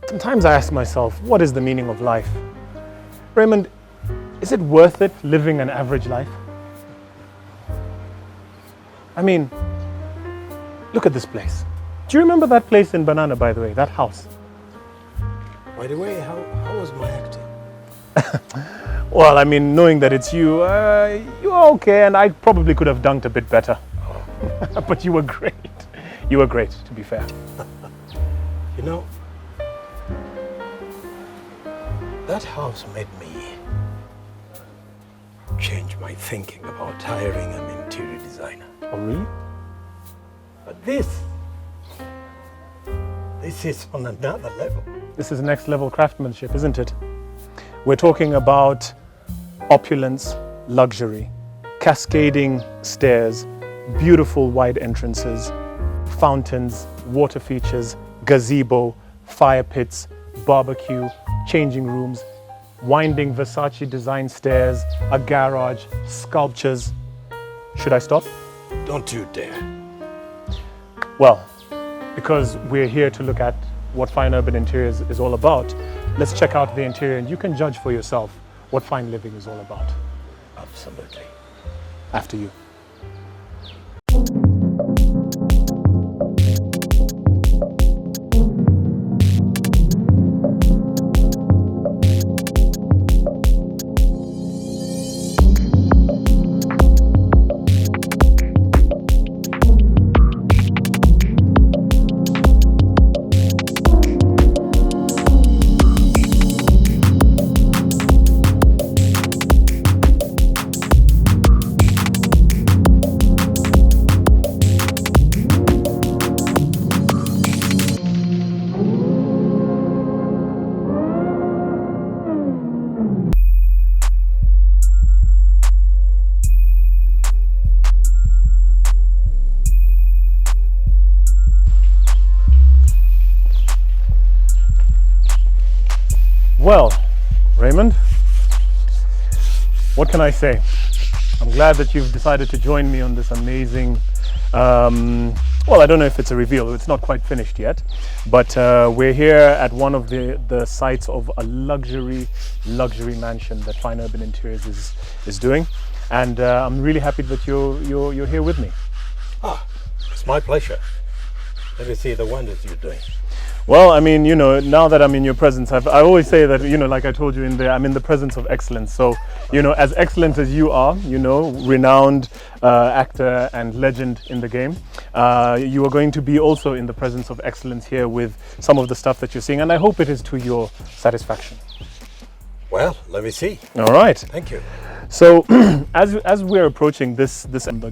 Sometimes I ask myself, what is the meaning of life? Raymond, is it worth it living an average life? I mean, look at this place. Do you remember that place in Banana, by the way, that house? By the way, how was my acting? Well, I mean, knowing that it's you, you are okay, and I probably could have dunked a bit better. Oh. But you were great. You were great, to be fair. You know, that house made me change my thinking about hiring an interior designer. Oh, really? But this is on another level. This is next level craftsmanship, isn't it? We're talking about opulence, luxury, cascading stairs, beautiful wide entrances, fountains, water features, gazebo, fire pits, barbecue, changing rooms, winding Versace design stairs, a garage, sculptures. Should I stop? Don't you dare. Well, because we're here to look at what Fine Urban Interiors is all about, let's check out the interior and you can judge for yourself what fine living is all about. Absolutely. After you. Well, Raymond, what can I say? I'm glad that you've decided to join me on this amazing, well, I don't know if it's a reveal, it's not quite finished yet, but we're here at one of the sites of a luxury mansion that Fine Urban Interiors is doing, and I'm really happy that you're here with me. Ah, it's my pleasure. Let me see the wonders you're doing. Well, I mean, you know, now that I'm in your presence, I always say that, you know, like I told you in there, I'm in the presence of excellence. So, you know, as excellent as you are, you know, renowned actor and legend in the game, you are going to be also in the presence of excellence here with some of the stuff that you're seeing. And I hope it is to your satisfaction. Well, let me see. All right. Thank you. So, as we're approaching this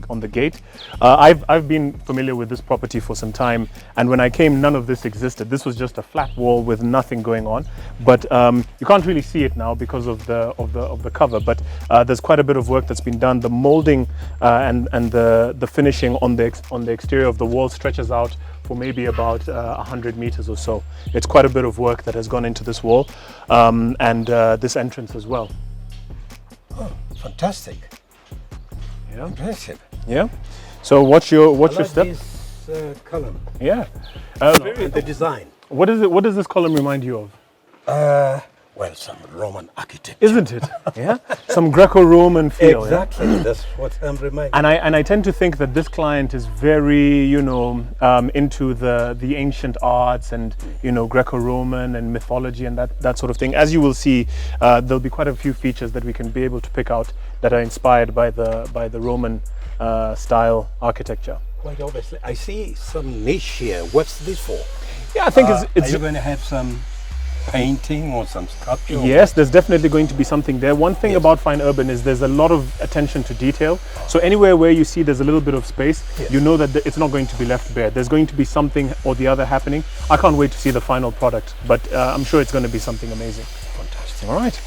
on the gate, I've been familiar with this property for some time, and when I came, none of this existed. This was just a flat wall with nothing going on. But you can't really see it now because of the cover. But there's quite a bit of work that's been done. The molding and the finishing on the exterior of the wall stretches out for maybe about 100 meters or so. It's quite a bit of work that has gone into this wall and this entrance as well. Oh, fantastic! Yeah. Impressive. Yeah. So what's your step? This column. Yeah. And the design. What is it? What does this column remind you of? Well, some Roman architecture. Isn't it? Yeah. Some Greco-Roman feel. Exactly. Yeah? That's what I'm reminded. And I tend to think that this client is very, you know, into the ancient arts and, you know, Greco-Roman and mythology and that sort of thing. As you will see, there'll be quite a few features that we can be able to pick out that are inspired by the Roman style architecture. Quite obviously. I see some niche here. What's this for? Yeah, I think it's Are you going to have some painting or some sculpture? Yes, there's definitely going to be something there. One thing about Fine Urban is there's a lot of attention to detail. So anywhere where you see there's a little bit of space, you know that it's not going to be left bare. There's going to be something or the other happening. I can't wait to see the final product, but I'm sure it's going to be something amazing. Fantastic. All right.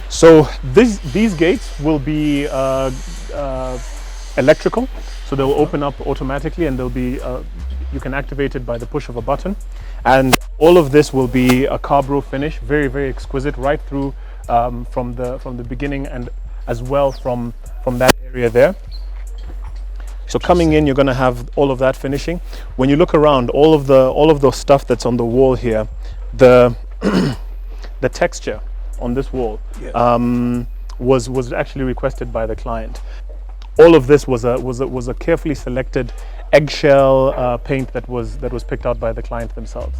So these gates will be electrical, so they'll open up automatically, and they'll be you can activate it by the push of a button. And all of this will be a Carbro finish, very, very exquisite, right through from the beginning, and as well from that area there. So coming in, you're going to have all of that finishing. When you look around, all of the stuff that's on the wall here, the the texture on this wall Yes. was actually requested by the client. All of this was a carefully selected eggshell paint that was picked out by the client themselves,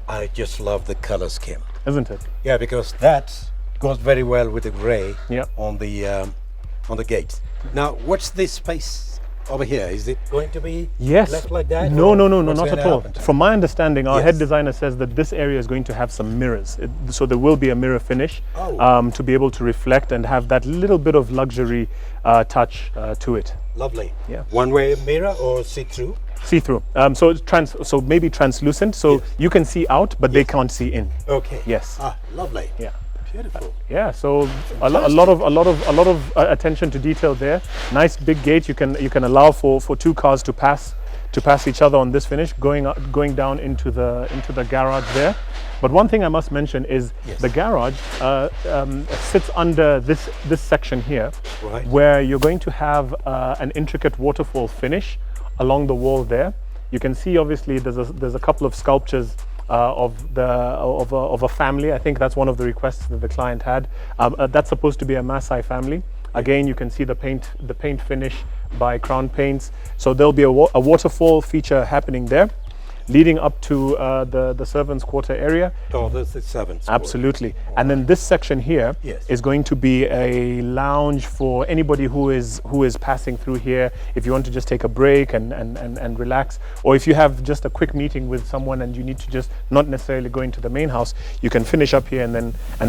I just love the color scheme. isn't it? Yeah, because that goes very well with the gray Yeah. on the gate. Now, what's this space over here? Is it going to be Yes. left like that? No, or no, no, no, what's not gonna at all. happen to it? From my understanding, our Yes. head designer says that this area is going to have some mirrors. So there will be a mirror finish Oh. to be able to reflect and have that little bit of luxury touch to it. Lovely. Yeah. One-way mirror or see-through? See-through. So it's so maybe translucent, so Yes. you can see out, but they can't see in. Okay. Yes. Ah, lovely. Yeah. Beautiful. Yeah, so a lot of attention to detail there. Nice big gate. You can allow for two cars to pass each other on this finish, going down into the garage there. But one thing I must mention is Yes. the garage sits under this section here, Right. where you're going to have an intricate waterfall finish along the wall there. You can see obviously there's a couple of sculptures of a family. I think that's one of the requests that the client had. That's supposed to be a Maasai family. Again, you can see the paint finish by Crown Paints. So there'll be a waterfall feature happening there, leading up to the servants' quarter area. Oh, this is 7th. Absolutely. And then this section here is Yes. going to be a lounge for anybody who is passing through here. If you want to just take a break and relax, or if you have just a quick meeting with someone and you need to just not necessarily go into the main house, you can finish up here and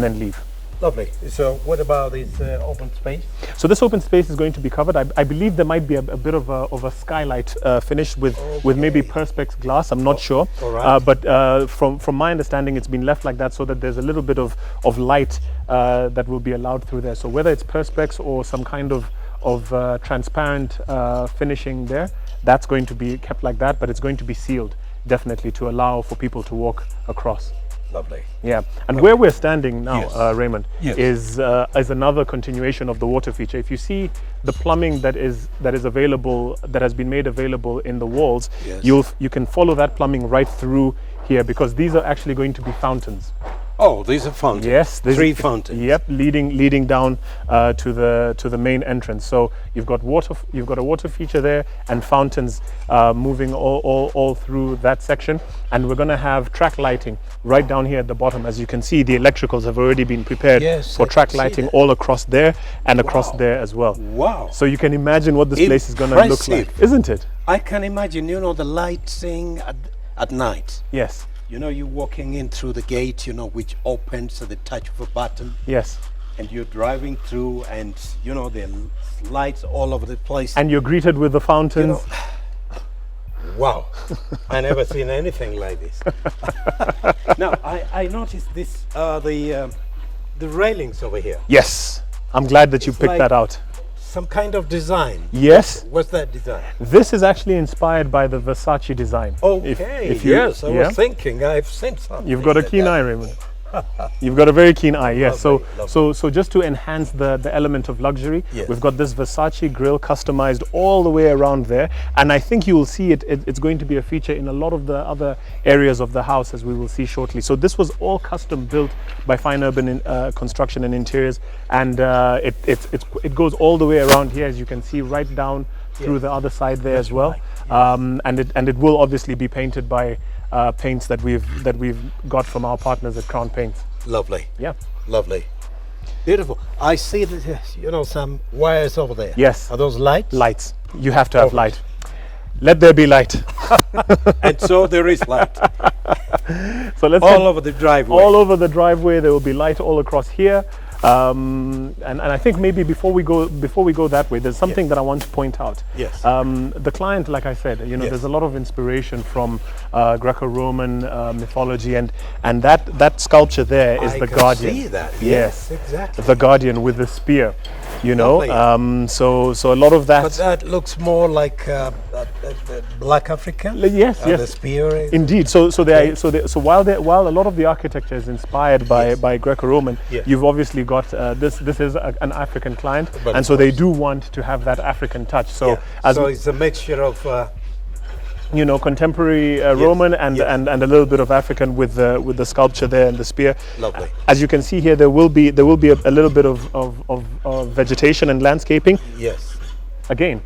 then leave. Lovely. So what about this open space? So this open space is going to be covered. I believe there might be a bit of a skylight finish with maybe perspex glass. I'm not sure. all right. But from my understanding, it's been left like that so that there's a little bit of light that will be allowed through there. So whether it's perspex or some kind of transparent finishing there, that's going to be kept like that, but it's going to be sealed definitely to allow for people to walk across. Lovely. Yeah, and where we're standing now, Yes. Raymond, Yes. is another continuation of the water feature. If you see the plumbing that is available, that has been made available in the walls, Yes. you can follow that plumbing right through here, because these are actually going to be fountains. Oh, these are fountains. Yes, Three fountains. Yep, leading down to the main entrance. So you've got a water feature there, and fountains moving all through that section. And we're going to have track lighting right down here at the bottom. As you can see, the electricals have already been prepared Yes, for I track can see lighting that. all across there and across Wow. there as well. Wow. So you can imagine what this place is going to look like, Impressive. isn't it? I can imagine, the lighting at night. Yes, You're walking in through the gate, which opens at the touch of a button, yes. and you're driving through, and the lights all over the place. And you're greeted with the fountains. Wow, I never seen anything like this. Now I noticed this the railings over here. Yes, I'm glad that you It's picked like- that out. Some kind of design. Yes. What's that design? This is actually inspired by the Versace design. Okay. if you- yes, I yeah. was thinking. I've seen something. You've got a like keen that. eye, Raymond. You've got a very keen eye, yes. Lovely, So just to enhance the element of luxury, Yes. we've got this Versace grill customized all the way around there, and I think you will see it's going to be a feature in a lot of the other areas of the house, as we will see shortly. So this was all custom built by Fine Urban Construction and Interiors, and it goes all the way around here, as you can see, right down through Yes. the other side there as well. right, And it will obviously be painted by paints that we've got from our partners at Crown Paints. Lovely. Yeah. Lovely. Beautiful. I see that some wires over there. Yes. Are those lights? Lights. You have to have Okay. light. Let there be light. And so there is light So let's all over the driveway. all over the driveway. There will be light all across here. And I think maybe before we go that way, there's something that I want to point out. Yes. The client, like I said, Yes. there's a lot of inspiration from Greco-Roman mythology, and that sculpture there is I the can guardian. see that. Yes, exactly. the guardian with the spear. Lovely. So a lot of that. But that looks more like Black African. Yes, The yes. spear is. Indeed. So while a lot of the architecture is inspired by Greco-Roman, Yes. you've obviously got this is an African client, But and of so they course. do want to have that African touch. So Yeah. as So we- it's a mixture of you know, contemporary Roman and a little bit of African with the sculpture there and the spear. Lovely. As you can see here, there will be a little bit of vegetation and landscaping. Yes. Again,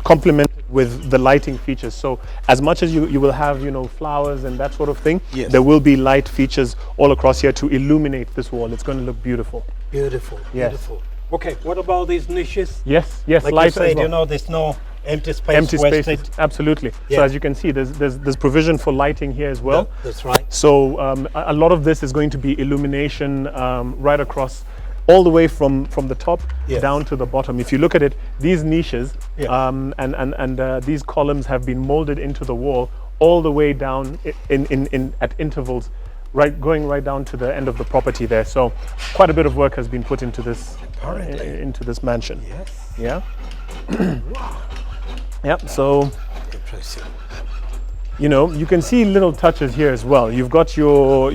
complemented with the lighting features. So as much as you will have, you know, flowers and that sort of thing, Yes. there will be light features all across here to illuminate this wall. It's going to look beautiful. Beautiful. Yes. Beautiful. Okay. What about these niches? Yes, Like you light as said, well. you know, there's no empty space. Empty wasted. spaces, absolutely. Yeah. So as you can see, there's provision for lighting here as well. That's right. So a lot of this is going to be illumination right across, all the way from the top Yes. down to the bottom. If you look at it, these niches Yeah. and these columns have been molded into the wall all the way down in at intervals, going right down to the end of the property there. So quite a bit of work has been put into this Apparently. into this mansion. Yes. Yeah. Yep. So, Impressive. you know, you can see little touches here as well. You've got your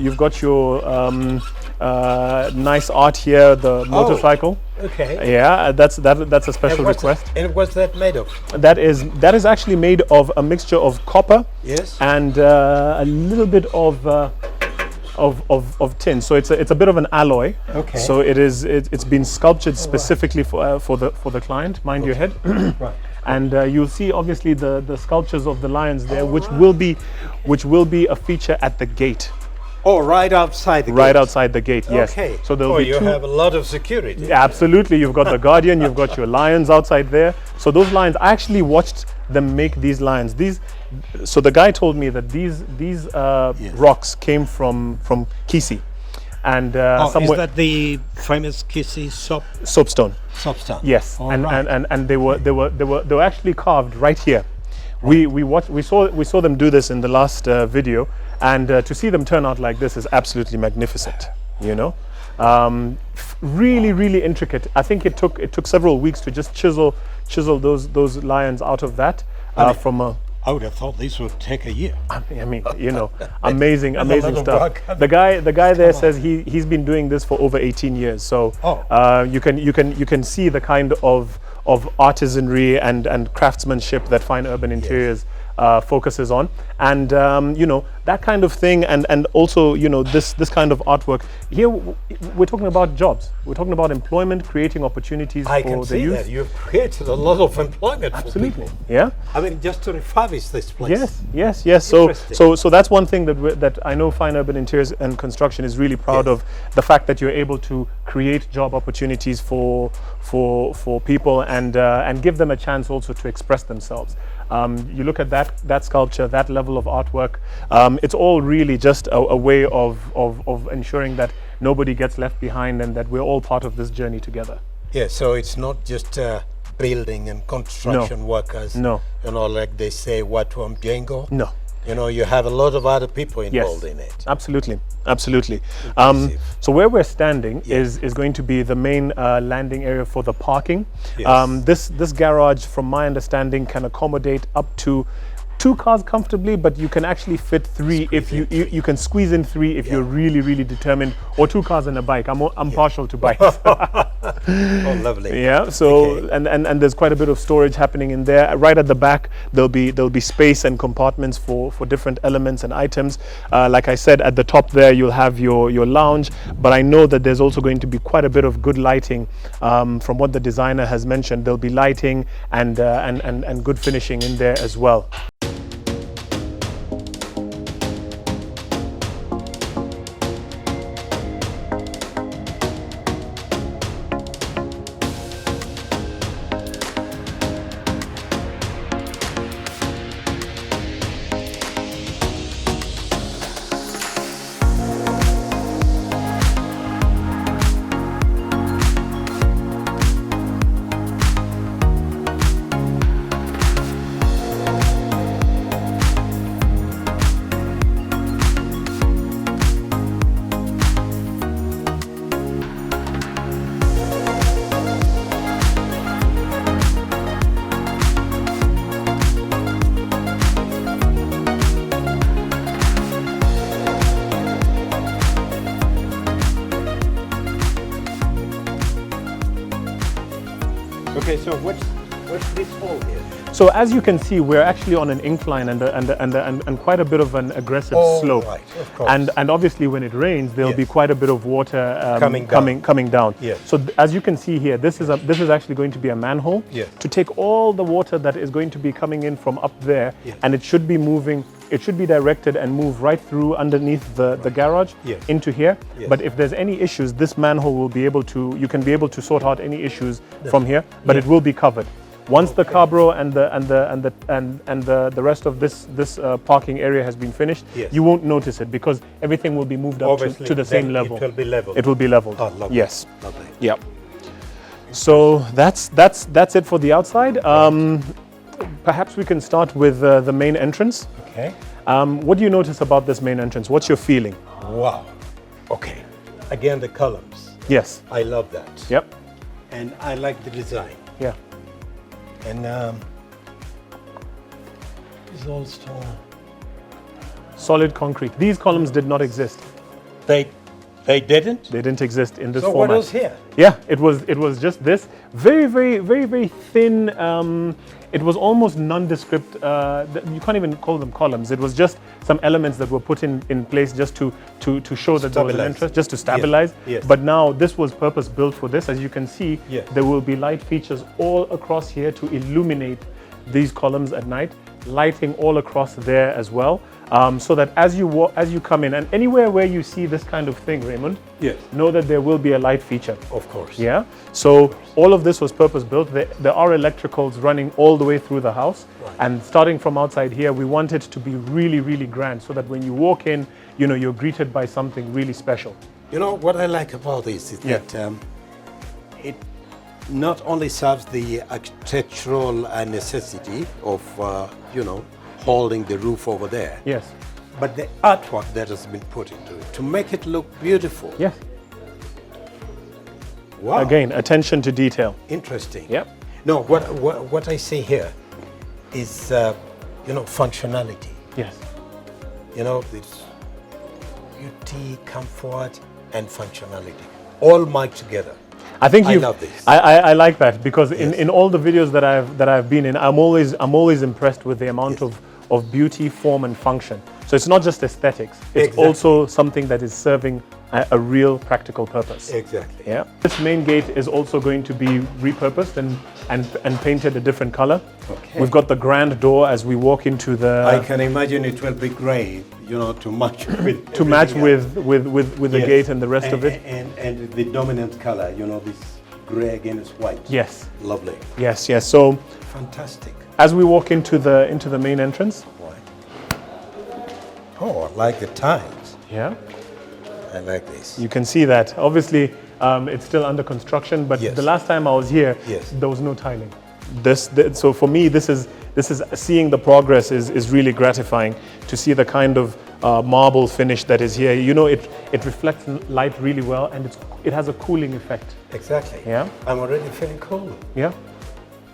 nice art here, the motorcycle. Okay. Yeah, that's a special request. And what's that made of? That is actually made of a mixture of copper Yes. and a little bit of tin. So it's a bit of an alloy. Okay. So it's been sculptured specifically for the client. Mind your head. Right. And you'll see obviously the sculptures of the lions there, which will be a feature at the gate. Oh, right outside the Right gate. outside the gate, yes. Okay. So there'll be you two. have a lot of security. Absolutely, you've got the guardian, you've got your lions outside there. So those lions, I actually watched them make these lions. So the guy told me that these rocks came from Kisi, and Is somewhere that the famous Kissy Soapstone. soapstone? Yes, All and, right. and they were actually carved right here. We saw them do this in the last video, and to see them turn out like this is absolutely magnificent. You know, really intricate. I think it took several weeks to just chisel those lions out of that from a. I would have thought these would take a year. I mean, you know, amazing That's a lot of stuff. work. The guy there says he's been doing this for over 18 years. So you can see the kind of artisanry and craftsmanship that Fine Urban Interiors focuses on, and you know, that kind of thing, and also, you know, this kind of artwork. Here we're talking about jobs. We're talking about employment, creating opportunities I for can the see youth. that you've created a lot of employment Absolutely, for people. yeah. I mean, just to refurbish this place. Yes. So that's one thing that I know Fine Urban Interiors and Construction is really proud of, the fact that you're able to create job opportunities for people and give them a chance also to express themselves. You look at that sculpture, that level of artwork. It's all really just a way of ensuring that nobody gets left behind and that we're all part of this journey together. Yeah, so it's not just building and construction workers. No. You know, like they say, watu wa mjengo. No. You know, you have a lot of other people involved in it. Absolutely. Impressive. So where we're standing is going to be the main landing area for the parking. Yes. This garage, from my understanding, can accommodate up to 2 cars comfortably, but you can actually fit 3 if you can squeeze in 3 if you're really determined, or 2 cars and a bike. I'm partial to bikes. Oh, lovely. Yeah. So Okay. and there's quite a bit of storage happening in there. Right at the back, there'll be space and compartments for different elements and items. Like I said, at the top there, you'll have your lounge. But I know that there's also going to be quite a bit of good lighting. From what the designer has mentioned, there'll be lighting and good finishing in there as well. Okay, so what's this hall here? So as you can see, we're actually on an incline and quite a bit of an aggressive slope. Right, of course. And obviously when it rains, there'll be quite a bit of water coming down. Yes. So as you can see here, this is actually going to be a manhole to take all the water that is going to be coming in from up there, and it should be moving. It should be directed and move right through underneath the garage into here. But if there's any issues, this manhole will be able to. You can be able to sort out any issues from here, but it will be covered. Once the Carport and the rest of this parking area has been finished, you won't notice it because everything will be moved up to the same level. It will be leveled. It will be leveled. Oh, lovely. Yes. Lovely. Yep. So that's it for the outside. Perhaps we can start with the main entrance. Okay. What do you notice about this main entrance? What's your feeling? Wow. Okay. Again, the columns. Yes. I love that. Yep. And I like the design. Yeah. And it's all stone. Solid concrete. These columns did not exist. They didn't? They didn't exist in this so format. what was here? Yeah, it was just this very thin. It was almost nondescript. You can't even call them columns. It was just some elements that were put in place just to show that there was an interest, just to stabilize. Yes. But now this was purpose built for this. As you can see, Yes. there will be light features all across here to illuminate these columns at night. Lighting all across there as well, so that as you come in, and anywhere where you see this kind of thing, Raymond, Yes. know that there will be a light feature. Of course. Yeah. So all of this was purpose built. There are electricals running all the way through the house, and starting from outside here, we want it to be really grand, so that when you walk in, you know you're greeted by something really special. You know what I like about this is that it not only serves the architectural necessity of holding the roof over there, Yes. but the artwork that has been put into it to make it look beautiful. Yes. Wow. Again, attention to detail. Interesting. Yep. No, what I see here is functionality. Yes. This beauty, comfort, and functionality all merged together. I think I love this. I like that because in all the videos that I've been in, I'm always impressed with the amount of beauty, form, and function. So it's not just aesthetics; it's also something that is serving a real practical purpose. Exactly. Yeah. This main gate is also going to be repurposed and painted a different color. Okay. We've got the grand door as we walk into the. I can imagine it will be grey, to match with the gate and the rest of it. And the dominant color, this grey against white. Yes. Lovely. Yes. So Fantastic. as we walk into the main entrance. Oh, I like the tiles. Yeah. I like this. You can see that. Obviously, it's still under construction, but the last time I was here, there was no tiling. So for me, this is seeing the progress is really gratifying to see the kind of marble finish that is here. It reflects light really well, and it has a cooling effect. Exactly. Yeah. I'm already feeling cold. Yeah.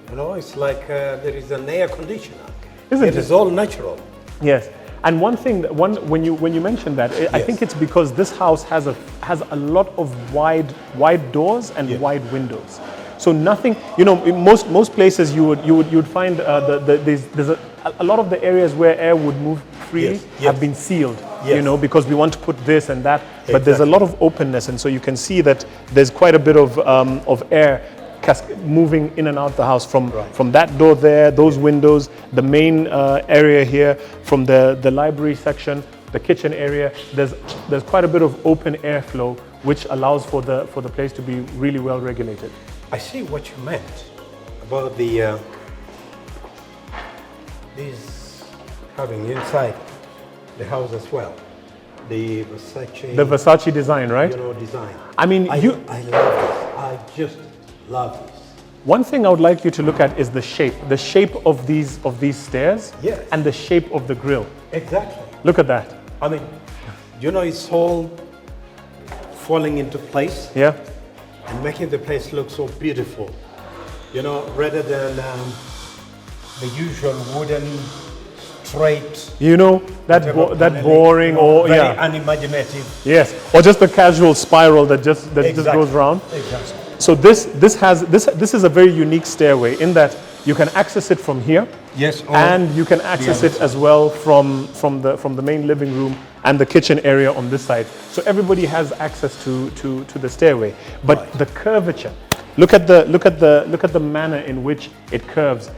It's like there is an air conditioner. Isn't it? It is all natural. Yes. And one thing, when you mentioned that, I think it's because this house has a lot of wide doors and wide windows. So nothing, in most places you would find there's a lot of the areas where air would move freely have been sealed. Because we want to put this and that. But there's a lot of openness, and so you can see that there's quite a bit of air moving in and out the house from that door there, those windows, the main area here, from the library section, the kitchen area. There's quite a bit of open airflow, which allows for the place to be really well regulated. I see what you meant about the these having inside the house as well. The Versace. The Versace design, right? Design. I mean, I love this. I just love this. One thing I would like you to look at is the shape of these stairs, and the shape of the grill. Exactly. Look at that. I mean, it's all falling into place. Yeah. And making the place look so beautiful. Rather than the usual wooden, straight. That boring or very unimaginative. Yes, or just a casual spiral that just goes round. Exactly. So this is a very unique stairway in that You can access it from here. Yes, And you can access it as well from the main living room and the kitchen area on this side. So everybody has access to the stairway. But Right. the curvature, look at the manner in which it curves.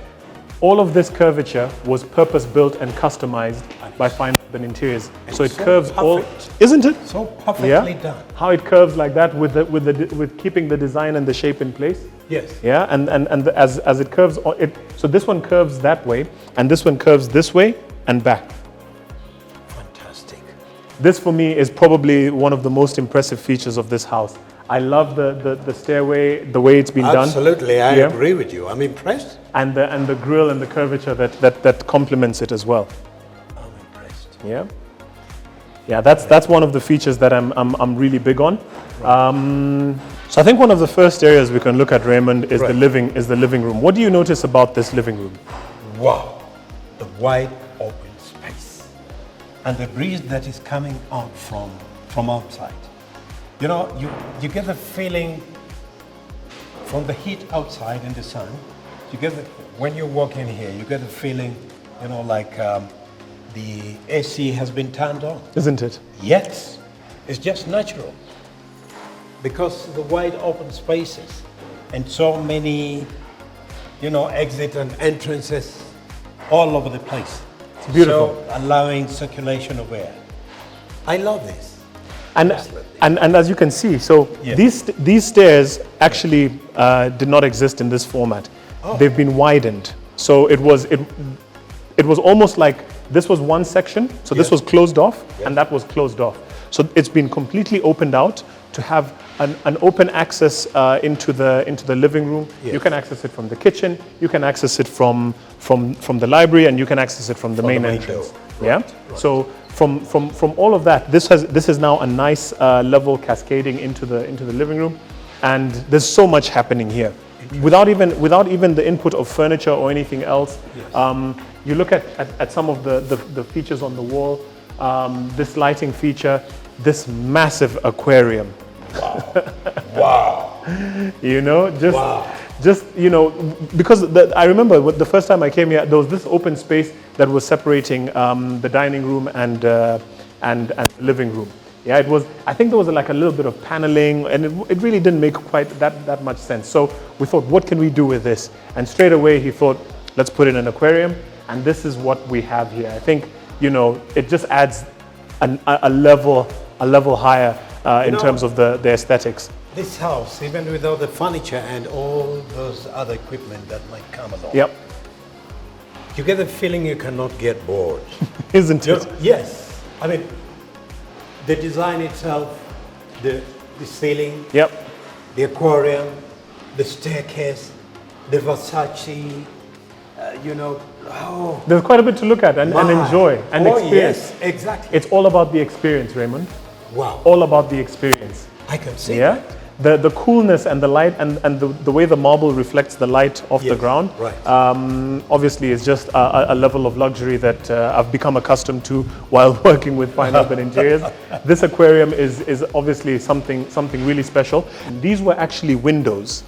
All of this curvature was purpose built and customized by Fine Urban Interiors. So it so curves all, perfect. isn't it? So perfectly Yeah. done. How it curves like that with keeping the design and the shape in place. Yes. Yeah, as it curves, so this one curves that way, and this one curves this way and back. Fantastic. This for me is probably one of the most impressive features of this house. I love the stairway, the way it's been done. Absolutely, I Yeah. agree with you. I'm impressed. And the grill and the curvature that complements it as well. I'm impressed. Yeah. Yeah, that's one of the features that I'm really big on. So I think one of the first areas we can look at, Raymond, is Right. the living room. What do you notice about this living room? Wow, the wide open space and the breeze that is coming out from outside. You know, you get the feeling from the heat outside in the sun. When you walk in here, you get the feeling, you know, like the AC has been turned on. Isn't it? Yes, it's just natural. Because the wide open spaces and so many, you know, exit and entrances all over the place. It's beautiful. So allowing circulation of air. I love this. And as you can see, so Yes. these stairs actually did not exist in this format. They've been widened. So it was almost like this was one section. So this Yes. was closed off, and that was closed off. So it's been completely opened out to have an open access into the living room. Yes. You can access it from the kitchen. You can access it from the library, and you can access it from the main the main entrance. door. Yeah. Right. So from all of that, this is now a nice level cascading into the living room, and there's so much happening here, without even the input of furniture or anything else. Yes. You look at some of the features on the wall, this lighting feature, this massive aquarium. Wow. You know, Wow. just you know, because I remember the first time I came here, there was this open space that was separating the dining room and the living room. Yeah, it was. I think there was like a little bit of paneling, and it really didn't make quite that much sense. So we thought, what can we do with this? And straight away he thought, let's put in an aquarium, and this is what we have here. I think, you know, it just adds a level higher in terms of the aesthetics. This house, even without the furniture and all those other equipment that might come along, Yep, you get the feeling you cannot get bored. isn't it? Yes. I mean, the design itself, the ceiling, Yep. the aquarium, the staircase, the Versace, you know, oh. There's quite a bit to look at and my. enjoy and experience. Yes, exactly. It's all about the experience, Raymond. Wow. All about the experience. I can see Yeah. that. The coolness and the light and the way the marble reflects the light off the Yes, ground, right. obviously is just a level of luxury that I've become accustomed to while working with Fine Urban Interiors. This aquarium is obviously something really special. These were actually windows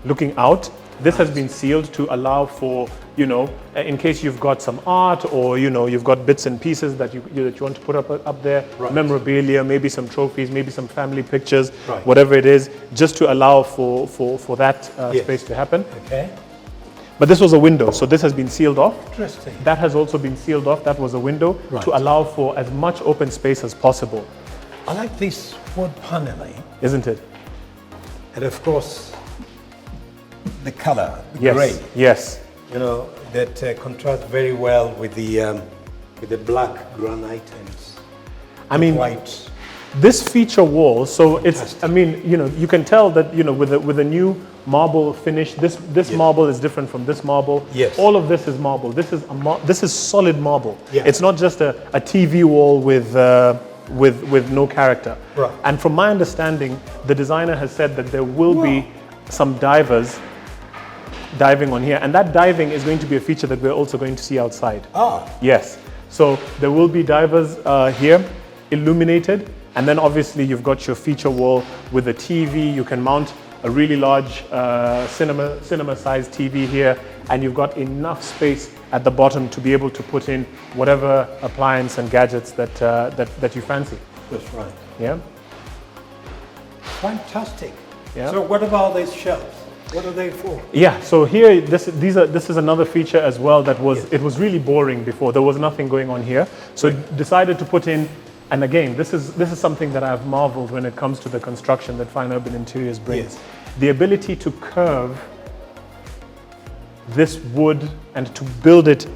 looking out. This has been sealed to allow for, you know, in case you've got some art or, you know, you've got bits and pieces that you want to put up there, Right. memorabilia, maybe some trophies, maybe some family pictures, Right. whatever it is, just to allow for that Yes. space to happen. Okay. But this was a window, so this has been sealed off. Interesting. That has also been sealed off. That was a window Right. to allow for as much open space as possible, I like this wood paneling, isn't it? and of course, the color, the Yes. gray. Yes. You know, that contrasts very well with the black granite and I mean, white. this feature wall, so it's, Fantastic. I mean, you know, you can tell that, you know, with a new marble finish, this Yes. marble is different from this marble. Yes. All of this is marble. This is solid marble. Yeah. It's not just a TV wall with no character. Right. And from my understanding, the designer has said that there will be some divers diving on here, and that diving is going to be a feature that we're also going to see outside. Ah, Yes. So there will be divers here, illuminated, and then obviously you've got your feature wall with a TV. You can mount a really large cinema-sized TV here, and you've got enough space at the bottom to be able to put in whatever appliance and gadgets that you fancy. That's right. Yeah. Fantastic. Yeah. So what about these shelves? What are they for? Yeah, so here, this is another feature as well that was, it was really boring before. There was nothing going on here. So decided to put in, and again, this is something that I've marveled when it comes to the construction that Fine Urban Interiors brings. Yes. The ability to curve this wood and to build it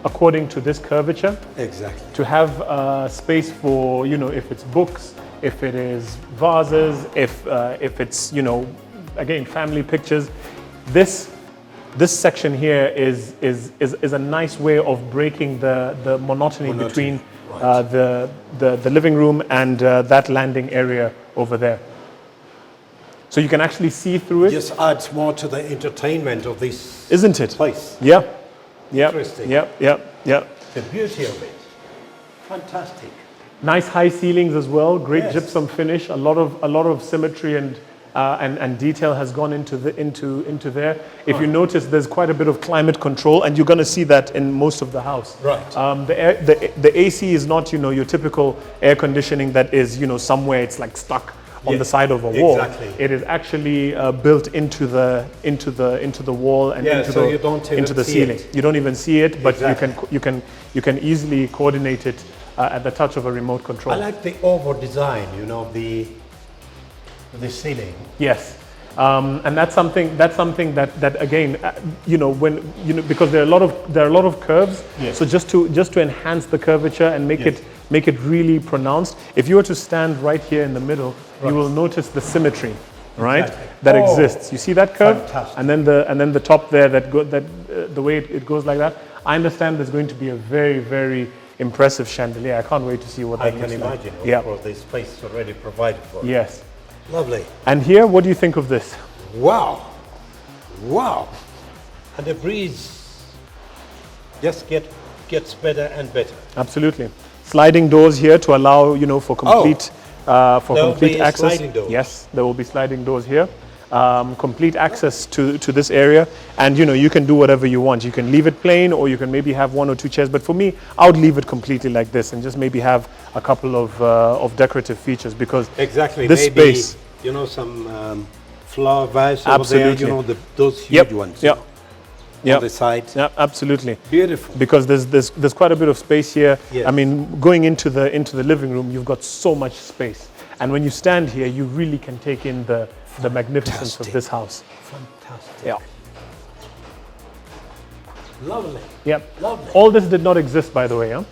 according to this curvature. Exactly. To have space for, you know, if it's books, if it is vases, if it's, you know, again, family pictures. This section here is a nice way of breaking the monotony between the living room and that landing area over there. So you can actually see through it. Just adds more to the entertainment of this, isn't it? Place. Yeah. Yeah. Interesting. Yeah. Yeah. Yeah. The beauty of it. Fantastic. Nice high ceilings as well. Great Yes. gypsum finish. A lot of symmetry and detail has gone into into there. If you notice, there's quite a bit of climate control, and you're going to see that in most of the house. Right. The AC is not, you know, your typical air conditioning that is, you know, somewhere it's like stuck on the side of a wall. Exactly. It is actually built into the wall and into the ceiling. It. You don't even see it, but Exactly. you can easily coordinate it at the touch of a remote control. I like the over design, you know, the ceiling. Yes, and that's something that again, you know, when you know, because there are a lot of curves. Yes. So just to enhance the curvature and make it really pronounced. If you were to stand right here in the middle, you will notice the symmetry, right? Exactly. That exists. You see that curve, Fantastic. and then the top there the way it goes like that. I understand there's going to be a very, very impressive chandelier. I can't wait to see what I that can looks like. imagine. Yeah. Of course, the space is already provided for. Yes. Lovely. And here, what do you think of this? Wow. Wow. And the breeze just gets better and better. Absolutely. Sliding doors here to allow, you know, for complete There will complete be access. sliding doors. Yes, there will be sliding doors here. Complete access to this area, and you know, you can do whatever you want. You can leave it plain, or you can maybe have one or two chairs. But for me, I would leave it completely like this, and just maybe have a couple of decorative features, because Exactly. this Maybe, space, you know, some flower vase over Absolutely. there, you know, those huge ones. Yeah. On the side. Yeah, absolutely. Beautiful. Because there's quite a bit of space here. Yes. I mean, going into the living room, you've got so much space, and when you stand here, you really can take in the magnificence of this house. Fantastic. Yeah. Lovely. Yep. Lovely. All this did not exist, by the way. Huh?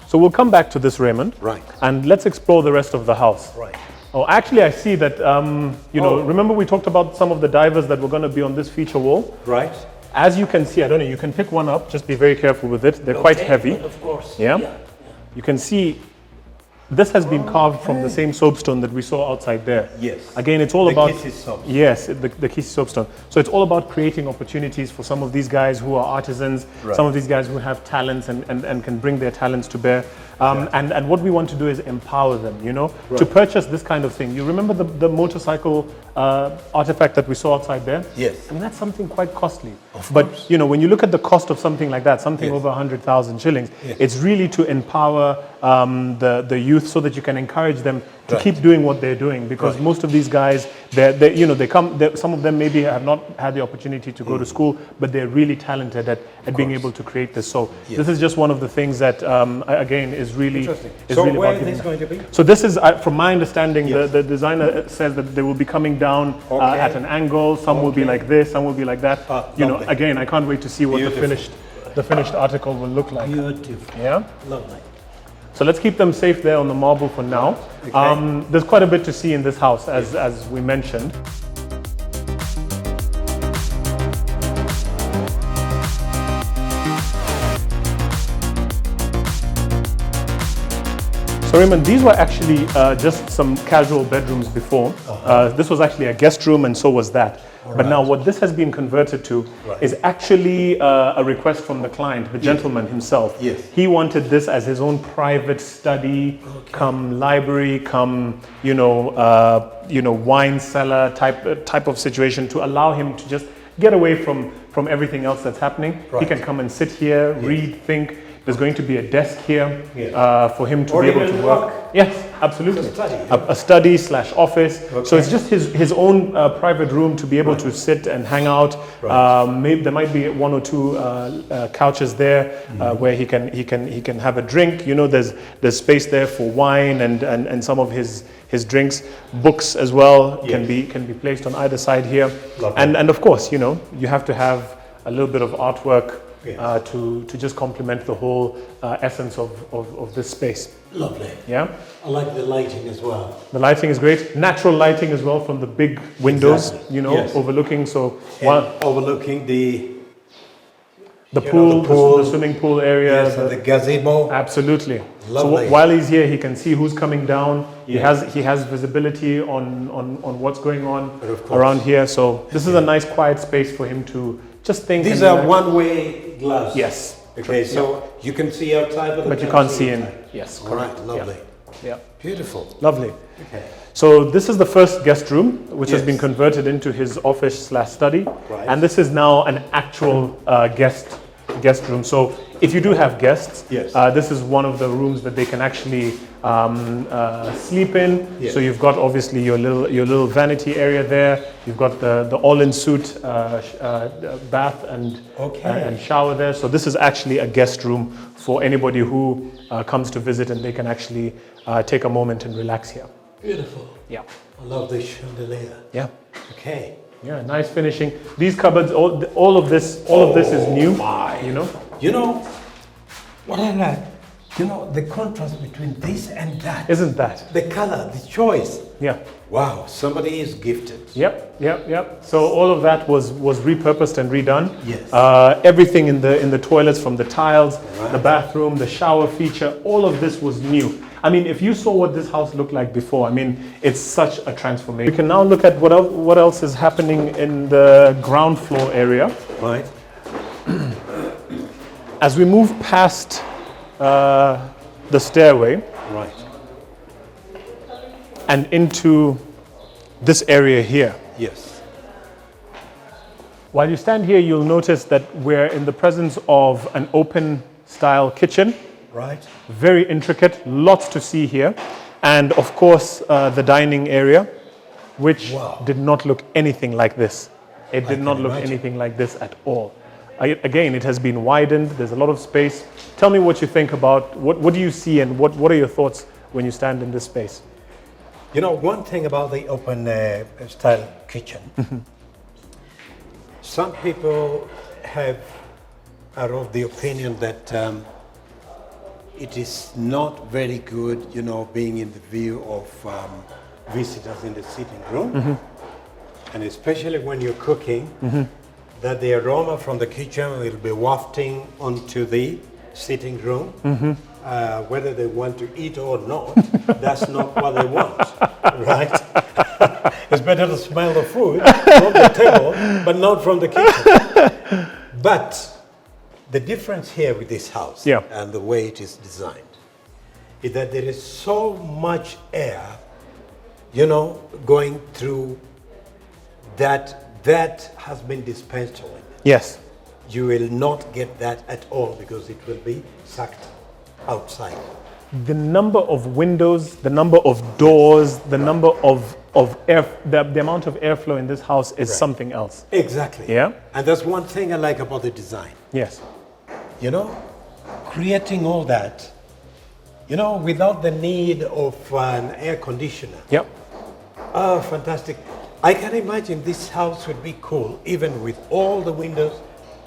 So we'll come back to this, Raymond. Right. And let's explore the rest of the house. Right. Oh, actually, I see that. You know, remember we talked about some of the divers that were going to be on this feature wall. Right. As you can see, I don't know. You can pick one up. Just be very careful with it. They're quite heavy. Of course. Yeah? You can see this has been carved from the same soapstone that we saw outside there. Yes. Again, it's all The about Kisses soapstone. Yes, the Kisses soapstone. So it's all about creating opportunities for some of these guys who are artisans, Right. some of these guys who have talents and can bring their talents to bear. And what we want to do is empower them, you know, to purchase this kind of thing. You remember the motorcycle artifact that we saw outside there? Yes. I mean, that's something quite costly. But, you know, when you look at the cost of something like that, something over 100,000 shillings, it's really to empower the youth so that you can encourage them to keep doing what they're doing. Because most of these guys, some of them maybe have not had the opportunity to go to school, but they're really talented at being able to create this. So this is just one of the things that, again, is really Interesting. is So really where about is this giving- going to be? So this is, from my understanding, the designer says that they will be coming down Okay. at an angle. Some will be like this, some will be like that. You know, lovely. again, I can't wait to see what Beautiful. the finished article will look like. Beautiful. Yeah. Lovely. So let's keep them safe there on the marble for now. Okay. There's quite a bit to see in this house, as we mentioned. So Raymond, these were actually just some casual bedrooms before. This was actually a guest room, and so was that. But now what this has been converted to is actually a request from the client, the gentleman himself. Yes. He wanted this as his own private study, come library, come wine cellar type of situation, to allow him to just get away from everything else that's happening. He can come and sit here, read, think. There's going to be a desk here for him to be able to work. Yes, absolutely. A study / office. So it's just his own private room to be able to sit and hang out. Maybe there might be 1 or 2 couches there where he can have a drink. You know, there's space there for wine and some of his drinks. Books as well can be placed on either side here. And of course, you have to have a little bit of artwork to just complement the whole essence of this space. Lovely. Yeah? I like the lighting as well. The lighting is great. Natural lighting as well from the big windows, overlooking. So overlooking the pool, the swimming pool area. Yes, the gazebo. Absolutely. Lovely. So while he's here, he can see who's coming down. He has visibility on what's going on around here. So this is a nice quiet space for him to just think. These are one-way glass. Yes. Okay, so you can see outside, but you can't see in. Yes. All right, lovely. Yeah. Beautiful. Lovely. Okay. So this is the first guest room, which has been converted into his office / study, and this is now an actual guest room. So if you do have guests, this is one of the rooms that they can actually sleep in. So you've got obviously your little vanity area there. You've got the all-in-suite bath and shower there. So this is actually a guest room for anybody who comes to visit, and they can actually take a moment and relax here. Beautiful. Yeah. I love this chandelier. Yeah. Okay. Yeah, nice finishing. These cupboards, all of this is new. You know what I like? The contrast between this and that. Isn't that? The color, the choice. Yeah. Wow, somebody is gifted. Yep. So all of that was repurposed and redone. Yes. Everything in the toilets, from the tiles, the bathroom, the shower feature, all of this was new. I mean, if you saw what this house looked like before, I mean, it's such a transformation. We can now look at what else is happening in the ground floor area. Right. As we move past the stairway, right, and into this area here. Yes. While you stand here, you'll notice that we're in the presence of an open style kitchen. Right. Very intricate, lots to see here. And of course, the dining area, which did not look anything like this. It did not look anything like this at all. Again, it has been widened. There's a lot of space. Tell me what you think about, what do you see, and what are your thoughts when you stand in this space? One thing about the open style kitchen, some people are of the opinion that it is not very good, being in the view of visitors in the sitting room. And especially when you're cooking, that the aroma from the kitchen will be wafting onto the sitting room. Whether they want to eat or not, that's not what they want, right? It's better to smell the food from the table, but not from the kitchen. But the difference here with this house and the way it is designed is that there is so much air, going through that has been dispensed with. Yes. You will not get that at all because it will be sucked outside. The number of windows, the number of doors, the number of air, the amount of airflow in this house is something else. Exactly. Yeah. And that's one thing I like about the design. Yes. Creating all that, without the need of an air conditioner. Yep. Oh, fantastic. I can imagine this house would be cool even with all the windows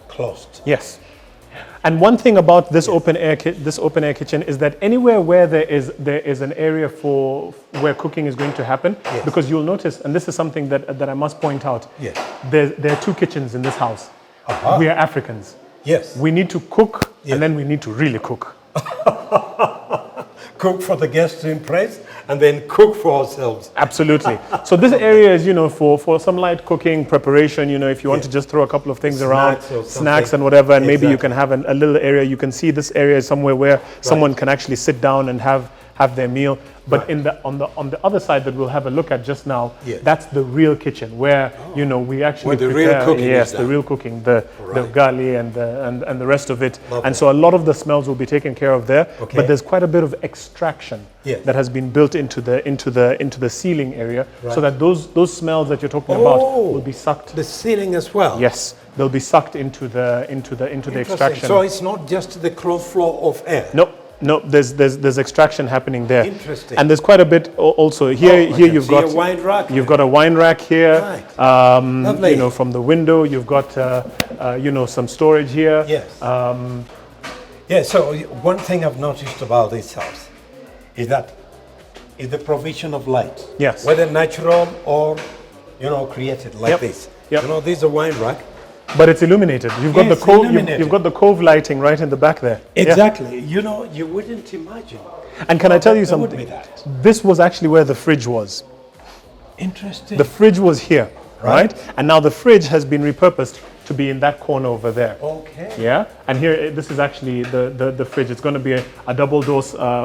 closed. Yes. And one thing about this open air kitchen is that anywhere where there is an area for where cooking is going to happen, because you'll notice, and this is something that I must point out, there are 2 kitchens in this house. We are Africans. Yes. We need to cook, and then we need to really cook. cook for the guests to impress, and then cook for ourselves. Absolutely. So this area is, for some light cooking preparation, if you want to just throw a couple of things around, snacks and whatever, and maybe you can have a little area. You can see this area is somewhere where someone can actually sit down and have their meal. But on the other side that we'll have a look at just now, that's the real kitchen where we actually where the prepare, real cooking is the done. real cooking, the gali and the rest of it. Lovely. And so a lot of the smells will be taken care of there. Okay. But there's quite a bit of extraction that has been built into the ceiling area, so that those smells that you're talking about will be sucked. The ceiling as well. Yes, they'll be sucked into the extraction. So it's not just the closed flow of air. No, there's extraction happening there. Interesting. And there's quite a bit also here. Here you've got a wine rack. You've got a wine rack here. Right. Lovely. From the window, you've got some storage here. Yes. So one thing I've noticed about this house is the provision of light. Yes. Whether natural or created like this. Yep. This is a wine rack. But it's illuminated. You've got the cove. You've got the cove lighting right in the back there. Exactly. You wouldn't imagine. And can I tell you something? This was actually where the fridge was. Interesting. The fridge was here, right? And now the fridge has been repurposed to be in that corner over there. Okay. Yeah. And here, this is actually the fridge. It's going to be a double door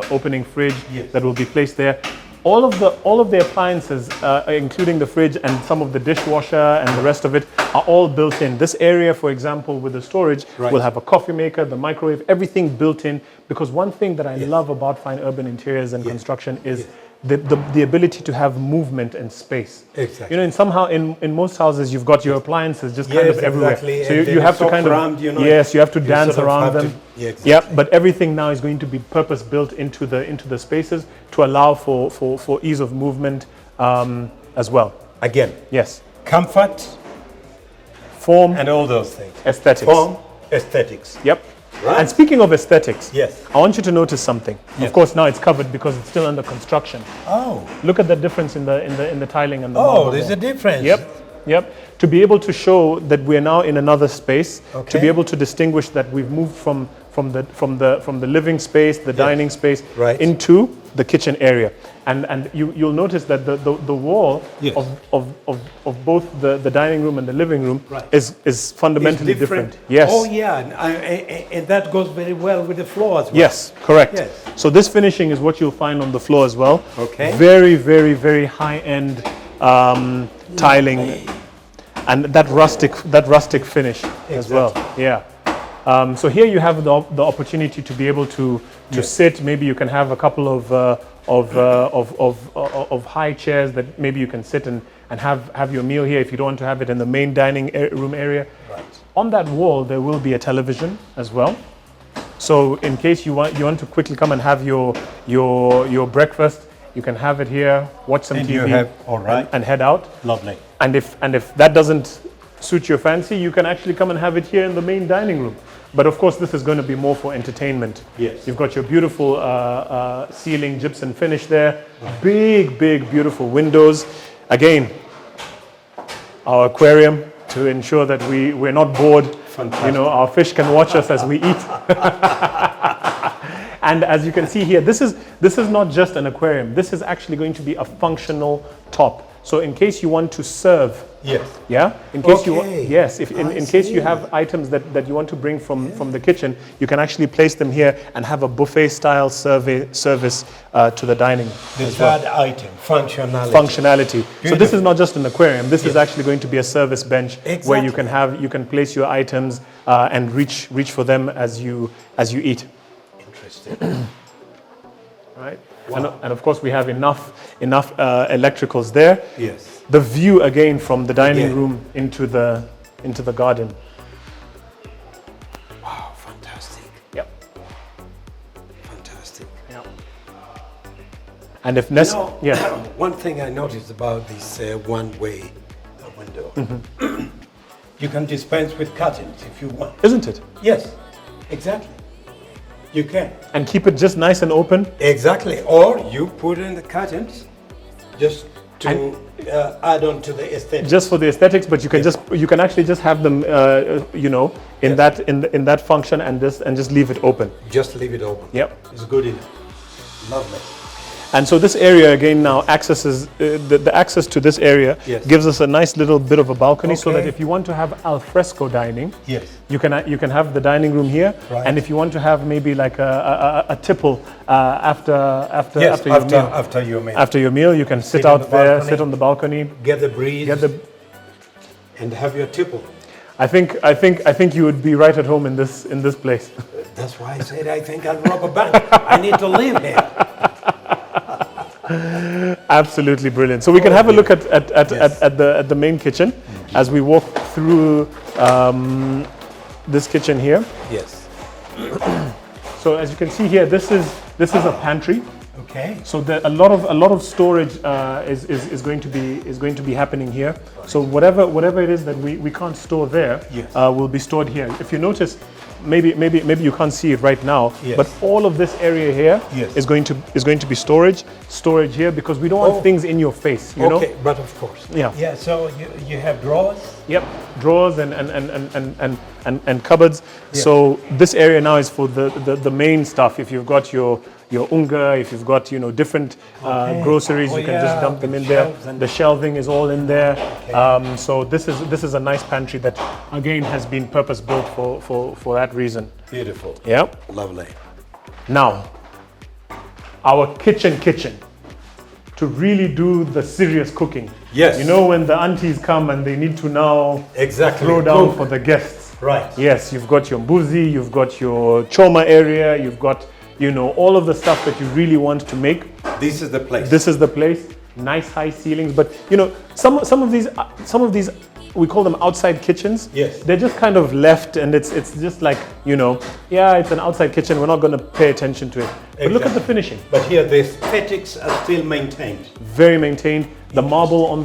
opening fridge that will be placed there. All of the appliances, including the fridge and some of the dishwasher and the rest of it, are all built in. This area, for example, with the storage, will have a coffee maker, the microwave, everything built in. Because one thing that I love about fine urban interiors and construction is the ability to have movement and space. Exactly. In most houses, you've got your appliances just kind of everywhere. Exactly. So you have to kind of, you have to dance around them. But everything now is going to be purpose built into the spaces to allow for ease of movement as well. Again. Yes. Comfort, form, and all those things. Aesthetics. Form, aesthetics. Yep. Right. And speaking of aesthetics, yes, I want you to notice something. Yes. Of course, now it's covered because it's still under construction. Oh. Look at the difference in the tiling and the marble. There's a difference. Yep. To be able to show that we're now in another space, to be able to distinguish that we've moved from the living space, the dining space, into the kitchen area. And you'll notice that the wall of both the dining room and the living room is fundamentally different. Yes. Oh yeah, and that goes very well with the floor as well. Yes, correct. Yes. So this finishing is what you'll find on the floor as well. Okay. Very, very, very high-end tiling, and that rustic finish as well. Yeah. So here you have the opportunity to be able to sit. Maybe you can have a couple of high chairs that maybe you can sit and have your meal here if you don't want to have it in the main dining room area. Right. On that wall there will be a television as well. So in case you want to quickly come and have your breakfast, you can have it here, watch some TV, and head out. Lovely. And if that doesn't suit your fancy, you can actually come and have it here in the main dining room. But of course, this is going to be more for entertainment. Yes. You've got your beautiful ceiling gypsum finish there. Right. Big, beautiful windows. Again, our aquarium to ensure that we're not bored. Fantastic. Our fish can watch us as we eat. And as you can see here, this is not just an aquarium. This is actually going to be a functional top. So in case you want to serve, in case in case you have items that you want to bring from the kitchen, you can actually place them here and have a buffet style service to the dining. The third item, functionality. Beautiful. So this is not just an aquarium. This is actually going to be a service bench where you can place your items and reach for them as you eat. Interesting. Right. Wow. And of course we have enough electricals there. Yes. The view again from the dining room into the garden. Wow, fantastic. Yep. Fantastic. Yep. And if one thing I noticed about this one-way window, you can dispense with curtains if you want. Isn't it? Yes, exactly. You can. And keep it just nice and open. Exactly. Or you put in the curtains just to add on to the aesthetics. Just for the aesthetics, but you can actually just have them in that function and just leave it open. Just leave it open. Yep. It's good enough. Lovely. And so this area again now accesses, the access to this area Yes. gives us a nice little bit of a balcony, so that Okay. if you want to have al fresco dining, Yes. you can have the dining room here, Right. and if you want to have maybe like a tipple after Yes, your meal, after your meal. after your meal, you can sit Sit on out the there, balcony. sit on the balcony, Get the breeze get the. and have your tipple. I think you would be right at home in this place. That's why I said I think I'll rob a bank. I need to live here. Absolutely brilliant. So we can have a look at Yes. at the main kitchen as we walk through this kitchen here. Yes. So as you can see here, this is a pantry. Okay. So a lot of storage is going to be happening here. So whatever it is that we can't store there, Yes. will be stored here. If you notice, maybe you can't see it right now, Yes. but all of this area here Yes. is going to be storage here, because we don't want things in your face. You know. Okay, but of course. Yeah. Yeah. So you have drawers. Yep, drawers and cupboards. Yeah. So this area now is for the main stuff. If you've got your unga, if you've got different Okay. groceries, Oh, you can just yeah, dump them the in there. shelves and- The shelving is all in there. Okay. So this is a nice pantry that again has been purpose built for that reason. Beautiful. Yeah. Lovely. Now, our kitchen. To really do the serious cooking. Yes. You know, when the aunties come and they need to now Exactly. throw down Cook. for the guests. Right. Yes, you've got your mbuzi, you've got your choma area, you've got, all of the stuff that you really want to make. This is the place. This is the place. Nice high ceilings, but some of these we call them outside kitchens. Yes. They're just kind of left, and it's just like, yeah, it's an outside kitchen. We're not going to pay attention to it. But look at the finishing. But here the aesthetics are still maintained. Very maintained. The marble on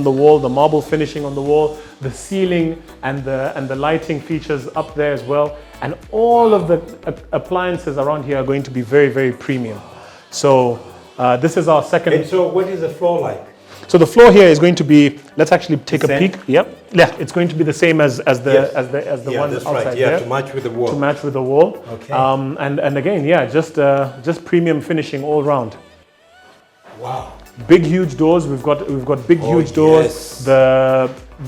the wall, the marble finishing on the wall, the ceiling and the lighting features up there as well, and all of the appliances around here are going to be very, very premium. So this is our second. And so what is the floor like? So the floor here is going to be. Let's actually take The a same? peek. Yep. Yeah, it's going to be the same as the Yes. the Yeah, one that's outside right. Yeah, there. to match with the wall. To match with the wall. Okay. And again, yeah, just premium finishing all round. Wow. Big huge doors. We've got big huge doors. yes.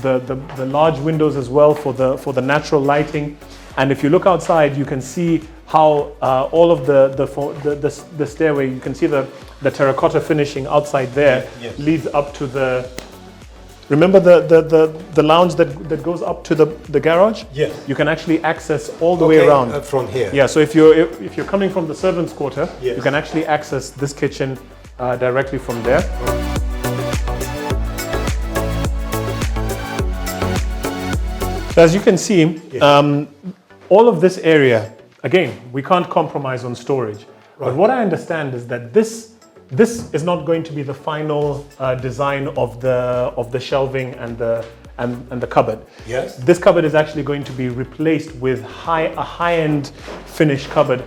The large windows as well for the natural lighting. And if you look outside, you can see how all of the stairway. You can see the terracotta finishing outside there. Yes. Leads up to the. Remember the lounge that goes up to the garage? Yes. You can actually access all the way around. From here. Yeah, so if you're coming from the servants' quarter, Yes. you can actually access this kitchen directly from there. So as you can see, all of this area, again, we can't compromise on storage. But Right. what I understand is that this is not going to be the final design of the shelving and the cupboard. Yes. This cupboard is actually going to be replaced with a high-end finished cupboard,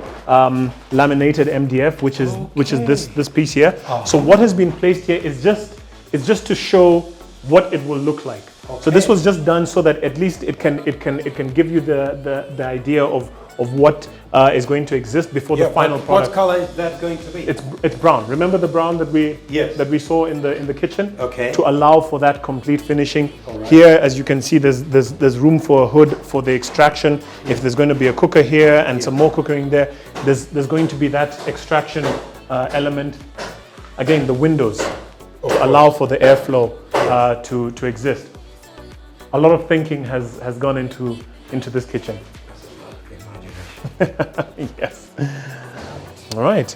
laminated MDF, which is this piece here. So what has been placed here is just to show what it will look like. So this was just done so that at least it can give you the idea of what is going to exist before the final product. What color is that going to be? It's brown. Remember the brown that we Yes. saw in the kitchen? Okay. To allow for that complete finishing. Alright. Here, as you can see, there's room for a hood for the extraction. If there's going to be a cooker here and some more cooking there, there's going to be that extraction element. Again, the windows to allow for the airflow to exist. A lot of thinking has gone into this kitchen. Yes. All right.